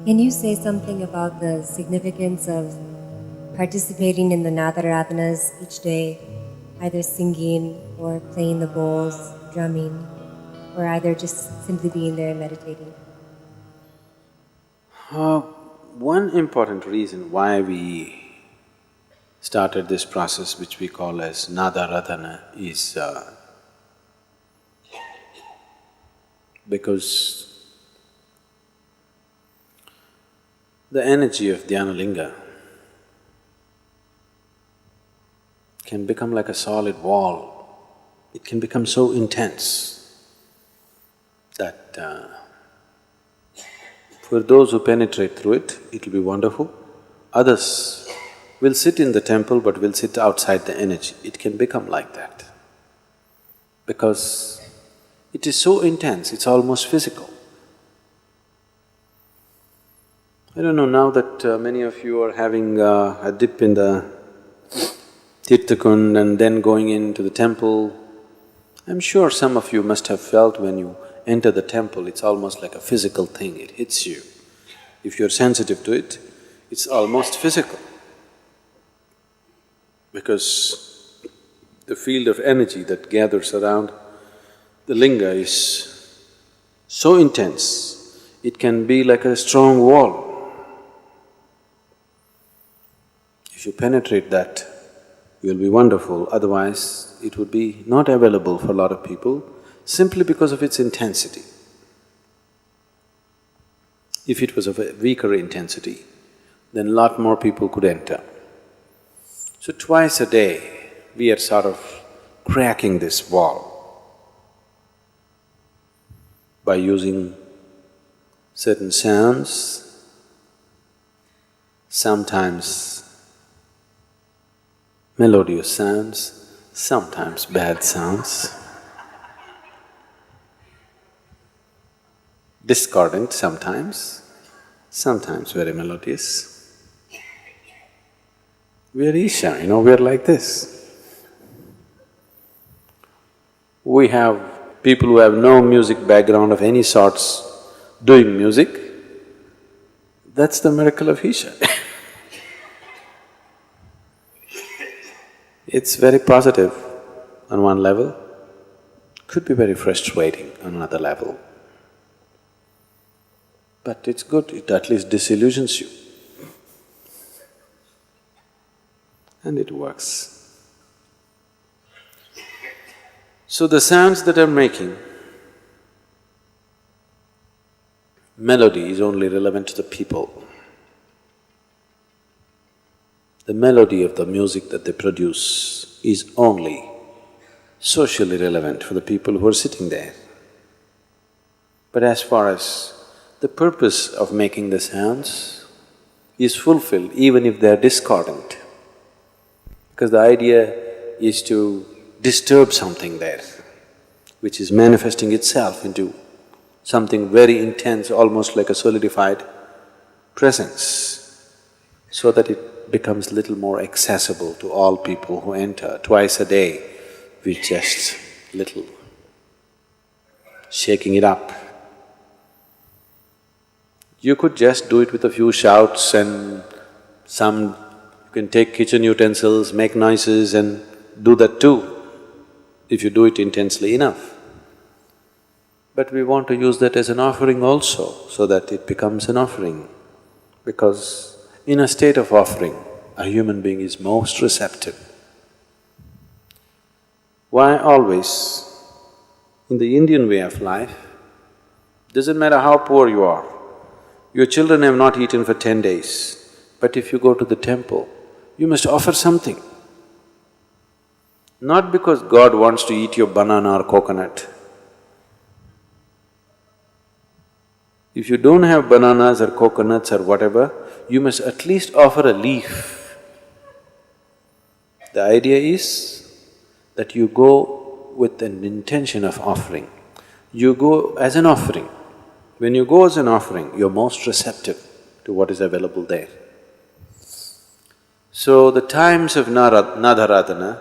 Can you say something about the significance of participating in the Aradhanas each day, either singing or playing the bowls, drumming, or either just simply being there and meditating? One important reason why we started this process, which we call as Aradhana, is because the energy of Dhyanalinga can become like a solid wall. It can become so intense that for those who penetrate through it, it'll be wonderful. Others will sit in the temple but will sit outside the energy. It can become like that because it is so intense, it's almost physical. I don't know, now that many of you are having a dip in the Tirthakund and then going into the temple, I'm sure some of you must have felt when you enter the temple, it's almost like a physical thing, it hits you. If you're sensitive to it, it's almost physical. Because the field of energy that gathers around the linga is so intense, it can be like a strong wall. If you penetrate that, you'll be wonderful, otherwise it would be not available for a lot of people simply because of its intensity. If it was of a weaker intensity, then a lot more people could enter. So twice a day, we are sort of cracking this wall by using certain sounds, sometimes melodious sounds, sometimes bad sounds, discordant sometimes very melodious. We are Isha, we are like this. We have people who have no music background of any sorts doing music. That's the miracle of Isha. It's very positive on one level, could be very frustrating on another level. But it's good, it at least disillusions you. And it works. So the sounds that I'm making, melody is only relevant to the people. The melody of the music that they produce is only socially relevant for the people who are sitting there. But as far as the purpose of making the sounds is fulfilled even if they are discordant, because the idea is to disturb something there, which is manifesting itself into something very intense, almost like a solidified presence, so that it becomes little more accessible to all people who enter. Twice a day, we just little shaking it up. You could just do it with a few shouts and you can take kitchen utensils, make noises and do that too, if you do it intensely enough. But we want to use that as an offering also, so that it becomes an offering. Because in a state of offering, a human being is most receptive. Why always, in the Indian way of life, doesn't matter how poor you are, your children have not eaten for 10 days, but if you go to the temple, you must offer something. Not because God wants to eat your banana or coconut. If you don't have bananas or coconuts or whatever, you must at least offer a leaf. The idea is that you go with an intention of offering. You go as an offering. When you go as an offering, you're most receptive to what is available there. So the times of Aradhana,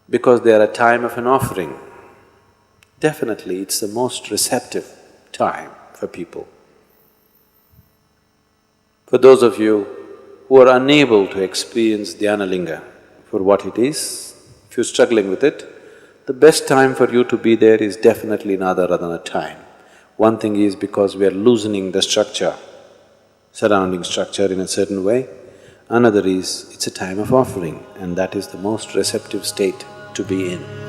because they are a time of an offering, definitely it's the most receptive time for people. For those of you who are unable to experience Dhyanalinga for what it is, if you're struggling with it, the best time for you to be there is definitely in Aradhana time. One thing is because we are loosening the structure, surrounding structure in a certain way. Another is, it's a time of offering, and that is the most receptive state to be in.